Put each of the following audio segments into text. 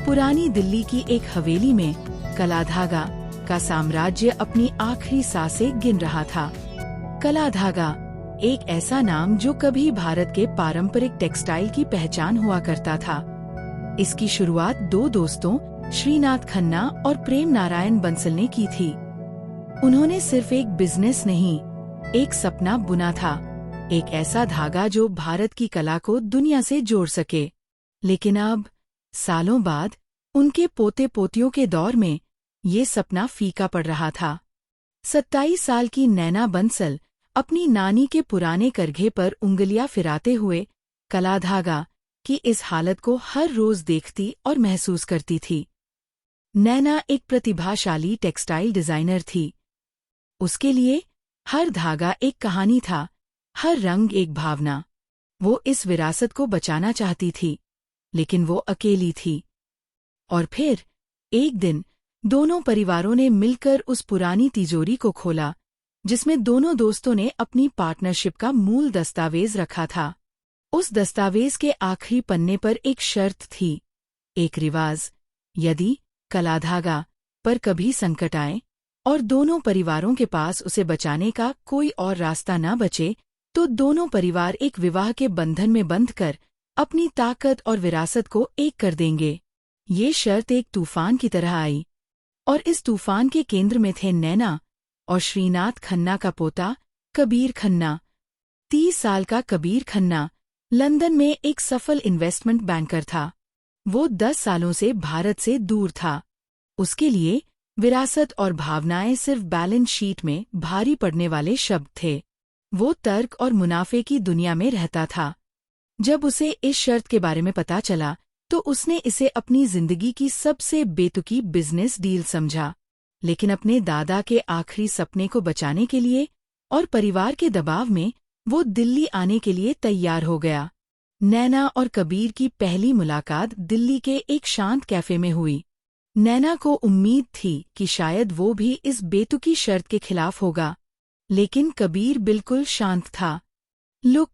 पुरानी दिल्ली की एक हवेली में कलाधागा का साम्राज्य अपनी आखिरी सांसें गिन रहा था। कलाधागा एक ऐसा नाम जो कभी भारत के पारंपरिक टेक्सटाइल की पहचान हुआ करता था। इसकी शुरुआत दो दोस्तों श्रीनाथ खन्ना और प्रेम नारायण बंसल ने की थी। उन्होंने सिर्फ एक बिजनेस नहीं, एक सपना बुना था, एक ऐसा धागा जो भारत की कला को दुनिया से जोड़ सके। लेकिन अब सालों बाद उनके पोते पोतियों के दौर में ये सपना फीका पड़ रहा था। 27 साल की नैना बंसल अपनी नानी के पुराने करघे पर उंगलियां फिराते हुए कलाधागा की इस हालत को हर रोज देखती और महसूस करती थी। नैना एक प्रतिभाशाली टेक्सटाइल डिजाइनर थी। उसके लिए हर धागा एक कहानी था, हर रंग एक भावना। वो इस विरासत को बचाना चाहती थी, लेकिन वो अकेली थी। और फिर एक दिन दोनों परिवारों ने मिलकर उस पुरानी तिजोरी को खोला, जिसमें दोनों दोस्तों ने अपनी पार्टनरशिप का मूल दस्तावेज रखा था। उस दस्तावेज के आखिरी पन्ने पर एक शर्त थी, एक रिवाज। यदि कलाधागा पर कभी संकट आए और दोनों परिवारों के पास उसे बचाने का कोई और रास्ता न बचे, तो दोनों परिवार एक विवाह के बंधन में बंधकर अपनी ताकत और विरासत को एक कर देंगे। ये शर्त एक तूफान की तरह आई, और इस तूफान के केंद्र में थे नैना और श्रीनाथ खन्ना का पोता कबीर खन्ना। 30 साल का कबीर खन्ना लंदन में एक सफल इन्वेस्टमेंट बैंकर था। वो 10 सालों से भारत से दूर था। उसके लिए विरासत और भावनाएं सिर्फ बैलेंस शीट में भारी पड़ने वाले शब्द थे। वो तर्क और मुनाफे की दुनिया में रहता था। जब उसे इस शर्त के बारे में पता चला, तो उसने इसे अपनी जिंदगी की सबसे बेतुकी बिजनेस डील समझा। लेकिन अपने दादा के आखिरी सपने को बचाने के लिए और परिवार के दबाव में वो दिल्ली आने के लिए तैयार हो गया। नैना और कबीर की पहली मुलाकात दिल्ली के एक शांत कैफे में हुई। नैना को उम्मीद थी कि शायद वो भी इस बेतुकी शर्त के खिलाफ होगा, लेकिन कबीर बिल्कुल शांत था। Look,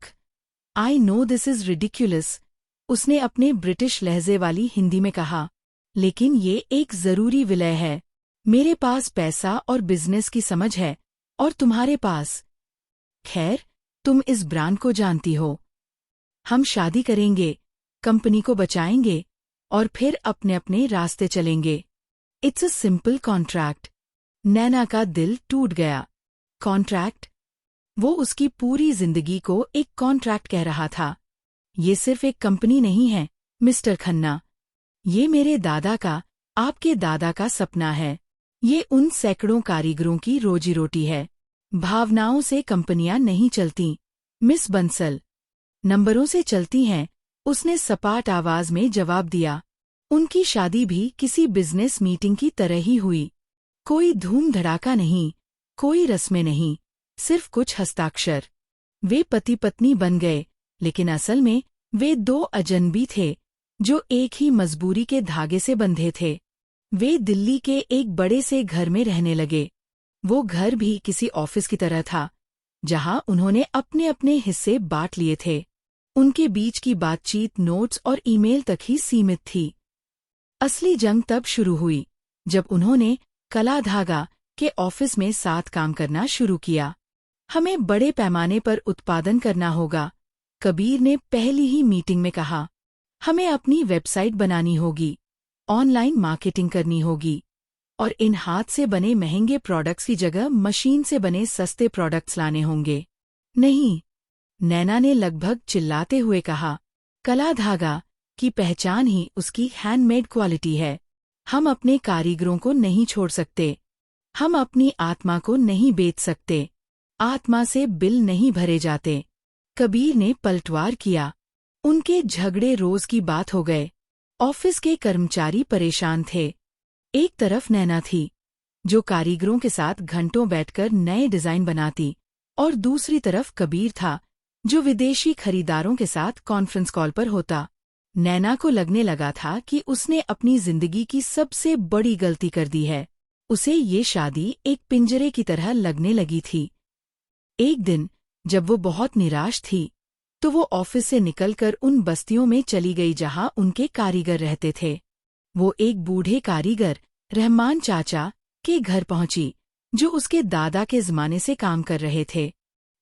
I know this is ridiculous, उसने अपने ब्रिटिश लहजे वाली हिंदी में कहा, लेकिन ये एक जरूरी विलय है। मेरे पास पैसा और बिजनेस की समझ है, और तुम्हारे पास, खैर, तुम इस ब्रांड को जानती हो। हम शादी करेंगे, कंपनी को बचाएंगे, और फिर अपने अपने रास्ते चलेंगे। It's a simple contract. Naina का दिल टूट गया। कॉन्ट्रैक्ट? वो उसकी पूरी जिंदगी को एक कॉन्ट्रैक्ट कह रहा था। ये सिर्फ एक कंपनी नहीं है, मिस्टर खन्ना। ये मेरे दादा का, आपके दादा का सपना है। ये उन सैकड़ों कारीगरों की रोजी रोटी है। भावनाओं से कंपनियां नहीं चलती, मिस बंसल, नंबरों से चलती हैं, उसने सपाट आवाज में जवाब दिया। उनकी शादी भी किसी बिजनेस मीटिंग की तरह ही हुई। कोई धूम धड़ाका नहीं, कोई रस्में नहीं, सिर्फ कुछ हस्ताक्षर। वे पति पत्नी बन गए, लेकिन असल में वे दो अजनबी थे, जो एक ही मजबूरी के धागे से बंधे थे। वे दिल्ली के एक बड़े से घर में रहने लगे। वो घर भी किसी ऑफिस की तरह था, जहां उन्होंने अपने अपने हिस्से बांट लिए थे। उनके बीच की बातचीत नोट्स और ईमेल तक ही सीमित थी। असली जंग तब शुरू हुई, जब उन्होंने कलाधागा के ऑफिस में साथ काम करना शुरू किया। हमें बड़े पैमाने पर उत्पादन करना होगा, कबीर ने पहली ही मीटिंग में कहा। हमें अपनी वेबसाइट बनानी होगी, ऑनलाइन मार्केटिंग करनी होगी, और इन हाथ से बने महंगे प्रोडक्ट्स की जगह मशीन से बने सस्ते प्रोडक्ट्स लाने होंगे। नहीं, नैना ने लगभग चिल्लाते हुए कहा, कलाधागा की पहचान ही उसकी हैंडमेड क्वालिटी है। हम अपने कारीगरों को नहीं छोड़ सकते। हम अपनी आत्मा को नहीं बेच सकते। आत्मा से बिल नहीं भरे जाते। कबीर ने पलटवार किया। उनके झगड़े रोज की बात हो गए। ऑफिस के कर्मचारी परेशान थे। एक तरफ नैना थी, जो कारीगरों के साथ घंटों बैठकर नए डिजाइन बनाती, और दूसरी तरफ कबीर था, जो विदेशी खरीदारों के साथ कॉन्फ्रेंस कॉल पर होता। नैना को लगने लगा था कि उसने अपनी जिंदगी की सबसे बड़ी गलती कर दी है। उसे ये शादी एक पिंजरे की तरह लगने लगी थी। एक दिन जब वो बहुत निराश थी, तो वो ऑफिस से निकलकर उन बस्तियों में चली गई जहां उनके कारीगर रहते थे। वो एक बूढ़े कारीगर रहमान चाचा के घर पहुंची, जो उसके दादा के ज़माने से काम कर रहे थे।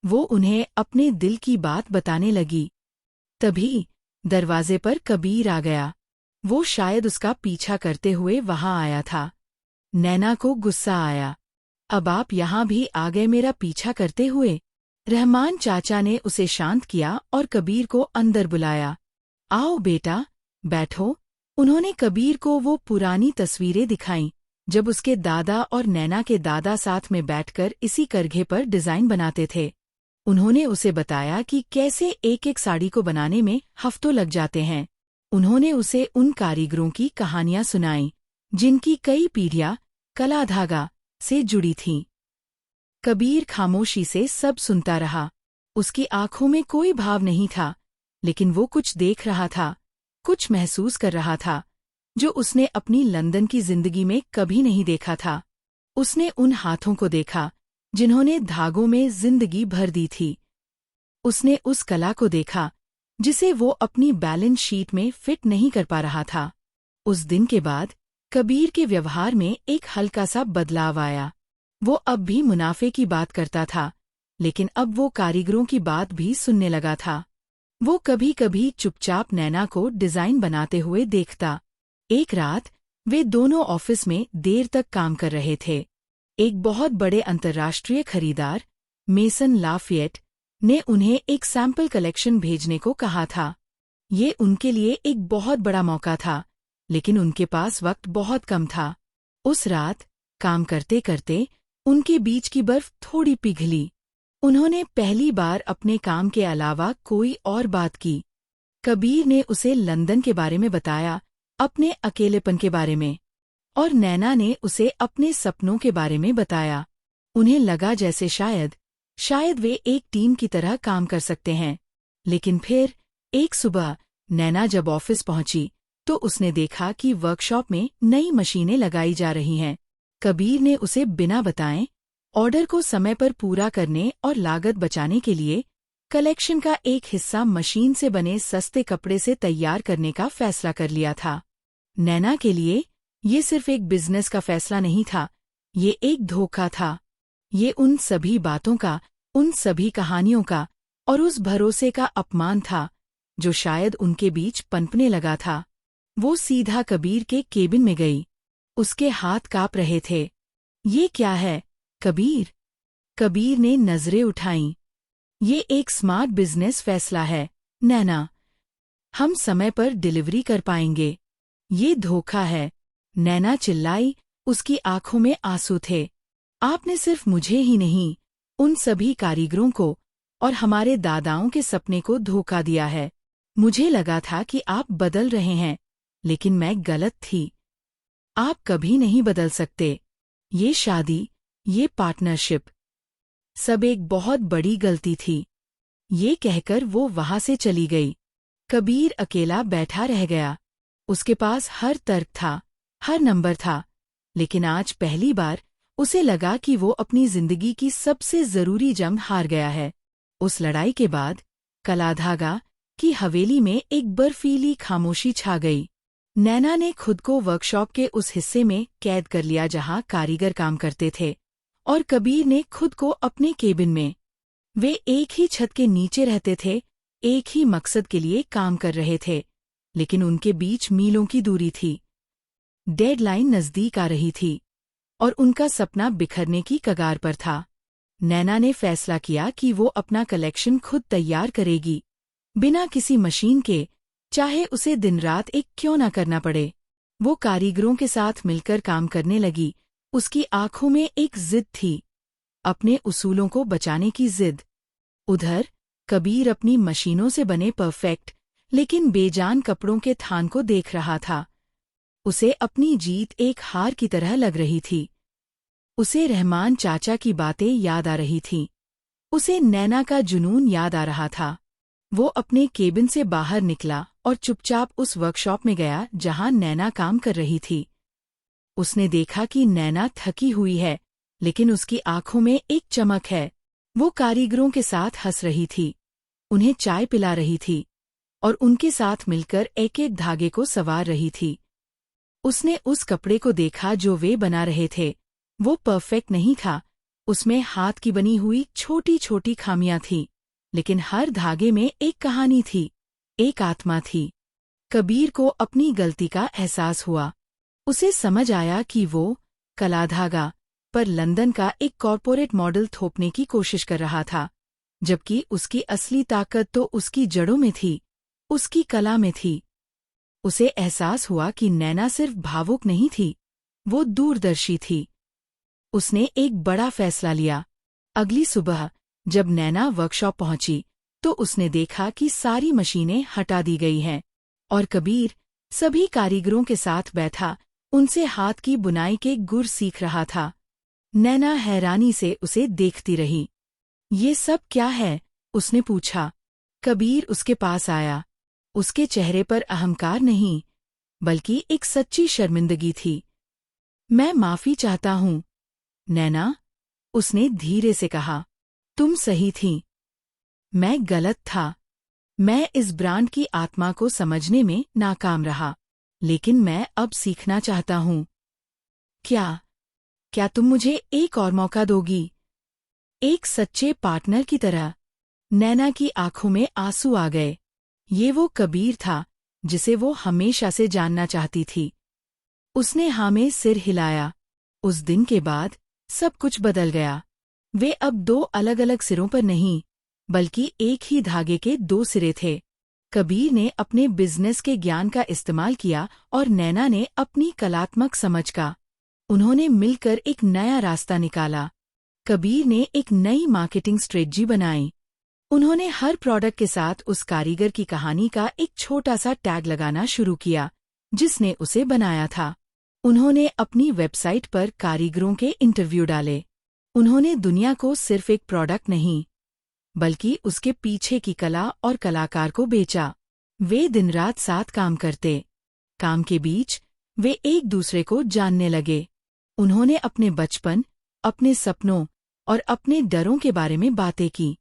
वो उन्हें अपने दिल की बात बताने लगी। तभी दरवाजे पर कबीर आ गया। वो शायद उसका पीछा करते हुए वहां आया था। नैना को गुस्सा आया। अब आप यहाँ भी आ गए मेरा पीछा करते हुए? रहमान चाचा ने उसे शांत किया और कबीर को अंदर बुलाया। आओ बेटा, बैठो। उन्होंने कबीर को वो पुरानी तस्वीरें दिखाईं, जब उसके दादा और नैना के दादा साथ में बैठकर इसी करघे पर डिजाइन बनाते थे। उन्होंने उसे बताया कि कैसे एक एक साड़ी को बनाने में हफ्तों लग जाते हैं। उन्होंने उसे उन कारीगरों की कहानियां सुनाईं, जिनकी कई पीढ़ियां कला धागा से जुड़ी थीं। कबीर खामोशी से सब सुनता रहा। उसकी आंखों में कोई भाव नहीं था, लेकिन वो कुछ देख रहा था, कुछ महसूस कर रहा था, जो उसने अपनी लंदन की जिंदगी में कभी नहीं देखा था। उसने उन हाथों को देखा, जिन्होंने धागों में जिंदगी भर दी थी। उसने उस कला को देखा, जिसे वो अपनी बैलेंस शीट में फिट नहीं कर पा रहा था। उस दिन के बाद कबीर के व्यवहार में एक हल्का सा बदलाव आया। वो अब भी मुनाफे की बात करता था, लेकिन अब वो कारीगरों की बात भी सुनने लगा था। वो कभी कभी चुपचाप नैना को डिजाइन बनाते हुए देखता। एक रात वे दोनों ऑफिस में देर तक काम कर रहे थे। एक बहुत बड़े अंतर्राष्ट्रीय खरीदार, मेसन लाफियट, ने उन्हें एक सैंपल कलेक्शन भेजने को कहा था। ये उनके लिए एक बहुत बड़ा मौका था, लेकिन उनके पास वक्त बहुत कम था। उस रात काम करते करते उनके बीच की बर्फ थोड़ी पिघली। उन्होंने पहली बार अपने काम के अलावा कोई और बात की। कबीर ने उसे लंदन के बारे में बताया, अपने अकेलेपन के बारे में, और नैना ने उसे अपने सपनों के बारे में बताया। उन्हें लगा जैसे शायद वे एक टीम की तरह काम कर सकते हैं। लेकिन फिर एक सुबह नैना जब ऑफिस पहुंची, तो उसने देखा कि वर्कशॉप में नई मशीनें लगाई जा रही हैं। कबीर ने उसे बिना बताए ऑर्डर को समय पर पूरा करने और लागत बचाने के लिए कलेक्शन का एक हिस्सा मशीन से बने सस्ते कपड़े से तैयार करने का फैसला कर लिया था। नैना के लिए ये सिर्फ एक बिजनेस का फैसला नहीं था, ये एक धोखा था। ये उन सभी बातों का, उन सभी कहानियों का और उस भरोसे का अपमान था, जो शायद उनके बीच पनपने लगा था। वो सीधा कबीर के केबिन में गई। उसके हाथ कांप रहे थे। ये क्या है, कबीर? कबीर ने नजरें उठाईं। ये एक स्मार्ट बिजनेस फैसला है, नैना। हम समय पर डिलीवरी कर पाएंगे। ये धोखा है, नैना चिल्लाई, उसकी आंखों में आंसू थे। आपने सिर्फ मुझे ही नहीं, उन सभी कारीगरों को और हमारे दादाओं के सपने को धोखा दिया है। मुझे लगा था कि आप बदल रहे हैं, लेकिन मैं गलत थी। आप कभी नहीं बदल सकते। ये शादी, ये पार्टनरशिप, सब एक बहुत बड़ी गलती थी। ये कहकर वो वहां से चली गई। कबीर अकेला बैठा रह गया। उसके पास हर तर्क था, हर नंबर था, लेकिन आज पहली बार उसे लगा कि वो अपनी जिंदगी की सबसे जरूरी जंग हार गया है। उस लड़ाई के बाद कलाधागा की हवेली में एक बर्फीली खामोशी छा गई। नैना ने खुद को वर्कशॉप के उस हिस्से में कैद कर लिया जहां कारीगर काम करते थे, और कबीर ने खुद को अपने केबिन में। वे एक ही छत के नीचे रहते थे, एक ही मकसद के लिए काम कर रहे थे, लेकिन उनके बीच मीलों की दूरी थी। डेडलाइन नजदीक आ रही थी, और उनका सपना बिखरने की कगार पर था। नैना ने फैसला किया कि वो अपना कलेक्शन खुद तैयार करेगी, बिना किसी मशीन के, चाहे उसे दिन रात एक क्यों ना करना पड़े। वो कारीगरों के साथ मिलकर काम करने लगी। उसकी आंखों में एक जिद थी, अपने उसूलों को बचाने की जिद। उधर कबीर अपनी मशीनों से बने परफेक्ट लेकिन बेजान कपड़ों के थान को देख रहा था। उसे अपनी जीत एक हार की तरह लग रही थी। उसे रहमान चाचा की बातें याद आ रही थीं। उसे नैना का जुनून याद आ रहा था। वो अपने केबिन से बाहर निकला और चुपचाप उस वर्कशॉप में गया जहां नैना काम कर रही थी। उसने देखा कि नैना थकी हुई है, लेकिन उसकी आंखों में एक चमक है। वो कारीगरों के साथ हंस रही थी, उन्हें चाय पिला रही थी, और उनके साथ मिलकर एक एक धागे को संवार रही थी। उसने उस कपड़े को देखा जो वे बना रहे थे। वो परफेक्ट नहीं था, उसमें हाथ की बनी हुई छोटी छोटी खामियां थीं, लेकिन हर धागे में एक कहानी थी, एक आत्मा थी। कबीर को अपनी गलती का एहसास हुआ। उसे समझ आया कि वो कलाधागा पर लंदन का एक कॉरपोरेट मॉडल थोपने की कोशिश कर रहा था, जबकि उसकी असली ताकत तो उसकी जड़ों में थी, उसकी कला में थी। उसे एहसास हुआ कि नैना सिर्फ भावुक नहीं थी, वो दूरदर्शी थी। उसने एक बड़ा फैसला लिया। अगली सुबह जब नैना वर्कशॉप पहुंची तो उसने देखा कि सारी मशीनें हटा दी गई हैं और कबीर सभी कारीगरों के साथ बैठा उनसे हाथ की बुनाई के गुर सीख रहा था। नैना हैरानी से उसे देखती रही। ये सब क्या है? उसने पूछा। कबीर उसके पास आया। उसके चेहरे पर अहंकार नहीं, बल्कि एक सच्ची शर्मिंदगी थी। मैं माफी चाहता हूँ नैना, उसने धीरे से कहा। तुम सही थी, मैं गलत था। मैं इस ब्रांड की आत्मा को समझने में नाकाम रहा, लेकिन मैं अब सीखना चाहता हूँ। क्या तुम मुझे एक और मौका दोगी? एक सच्चे पार्टनर की तरह। नैना की आंखों में आंसू आ गए। ये वो कबीर था जिसे वो हमेशा से जानना चाहती थी। उसने हाँ में सिर हिलाया। उस दिन के बाद सब कुछ बदल गया। वे अब दो अलग अलग सिरों पर नहीं, बल्कि एक ही धागे के दो सिरे थे। कबीर ने अपने बिजनेस के ज्ञान का इस्तेमाल किया और नैना ने अपनी कलात्मक समझ का। उन्होंने मिलकर एक नया रास्ता निकाला। कबीर ने एक नई मार्केटिंग स्ट्रेटजी बनाई। उन्होंने हर प्रोडक्ट के साथ उस कारीगर की कहानी का एक छोटा सा टैग लगाना शुरू किया, जिसने उसे बनाया था। उन्होंने अपनी वेबसाइट पर कारीगरों के इंटरव्यू डाले। उन्होंने दुनिया को सिर्फ एक प्रोडक्ट नहीं, बल्कि उसके पीछे की कला और कलाकार को बेचा। वे दिन रात साथ काम करते। काम के बीच वे एक दूसरे को जानने लगे। उन्होंने अपने बचपन, अपने सपनों और अपने डरों के बारे में बातें की।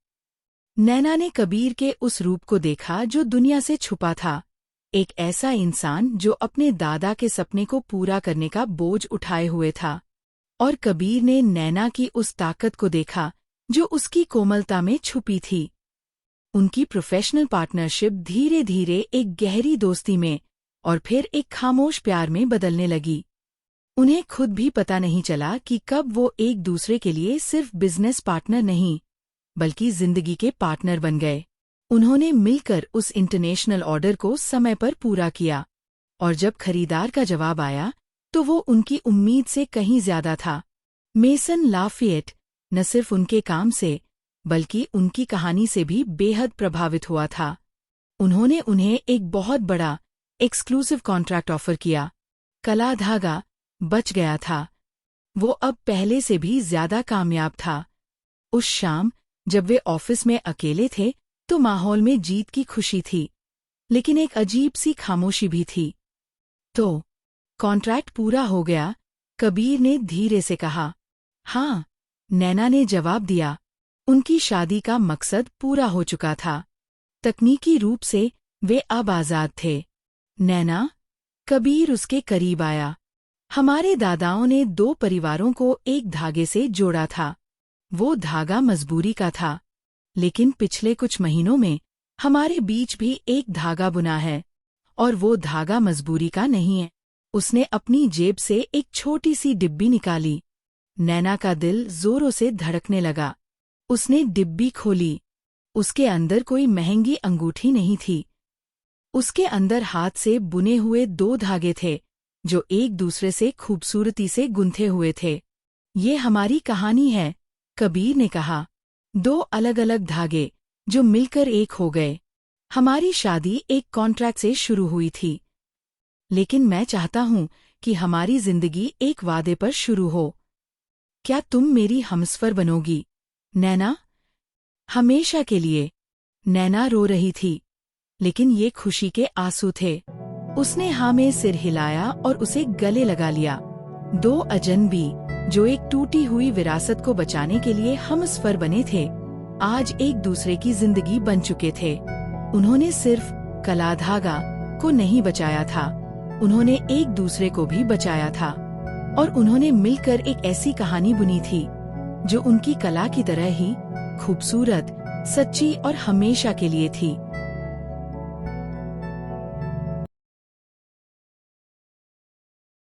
नैना ने कबीर के उस रूप को देखा जो दुनिया से छुपा था, एक ऐसा इंसान जो अपने दादा के सपने को पूरा करने का बोझ उठाए हुए था। और कबीर ने नैना की उस ताकत को देखा जो उसकी कोमलता में छुपी थी। उनकी प्रोफेशनल पार्टनरशिप धीरे धीरे एक गहरी दोस्ती में और फिर एक खामोश प्यार में बदलने लगी। उन्हें खुद भी पता नहीं चला कि कब वो एक दूसरे के लिए सिर्फ बिजनेस पार्टनर नहीं, बल्कि जिंदगी के पार्टनर बन गए। उन्होंने मिलकर उस इंटरनेशनल ऑर्डर को समय पर पूरा किया, और जब खरीदार का जवाब आया तो वो उनकी उम्मीद से कहीं ज्यादा था। मेसन लाफिएट न सिर्फ उनके काम से, बल्कि उनकी कहानी से भी बेहद प्रभावित हुआ था। उन्होंने उन्हें एक बहुत बड़ा एक्सक्लूसिव कॉन्ट्रैक्ट ऑफर किया। कलाधागा बच गया था। वो अब पहले से भी ज्यादा कामयाब था। उस शाम जब वे ऑफिस में अकेले थे तो माहौल में जीत की खुशी थी, लेकिन एक अजीब सी खामोशी भी थी। तो कॉन्ट्रैक्ट पूरा हो गया? कबीर ने धीरे से कहा। हाँ, नैना ने जवाब दिया। उनकी शादी का मकसद पूरा हो चुका था। तकनीकी रूप से वे अब आजाद थे। नैना, कबीर उसके करीब आया। हमारे दादाओं ने दो परिवारों को एक धागे से जोड़ा था। वो धागा मजबूरी का था, लेकिन पिछले कुछ महीनों में हमारे बीच भी एक धागा बुना है, और वो धागा मजबूरी का नहीं है। उसने अपनी जेब से एक छोटी सी डिब्बी निकाली। नैना का दिल जोरों से धड़कने लगा। उसने डिब्बी खोली। उसके अंदर कोई महंगी अंगूठी नहीं थी। उसके अंदर हाथ से बुने हुए दो धागे थे, जो एक दूसरे से खूबसूरती से गुंथे हुए थे। ये हमारी कहानी है, कबीर ने कहा। दो अलग अलग धागे जो मिलकर एक हो गए। हमारी शादी एक कॉन्ट्रैक्ट से शुरू हुई थी, लेकिन मैं चाहता हूं कि हमारी जिंदगी एक वादे पर शुरू हो। क्या तुम मेरी हमसफर बनोगी, नैना? हमेशा के लिए। नैना रो रही थी, लेकिन ये खुशी के आंसू थे। उसने हाँ में सिर हिलाया और उसे गले लगा लिया। दो अजनबी जो एक टूटी हुई विरासत को बचाने के लिए हमसफर बने थे, आज एक दूसरे की जिंदगी बन चुके थे। उन्होंने सिर्फ कलाधागा को नहीं बचाया था, उन्होंने एक दूसरे को भी बचाया था और उन्होंने मिलकर एक ऐसी कहानी बुनी थी जो उनकी कला की तरह ही खूबसूरत, सच्ची और हमेशा के लिए थी।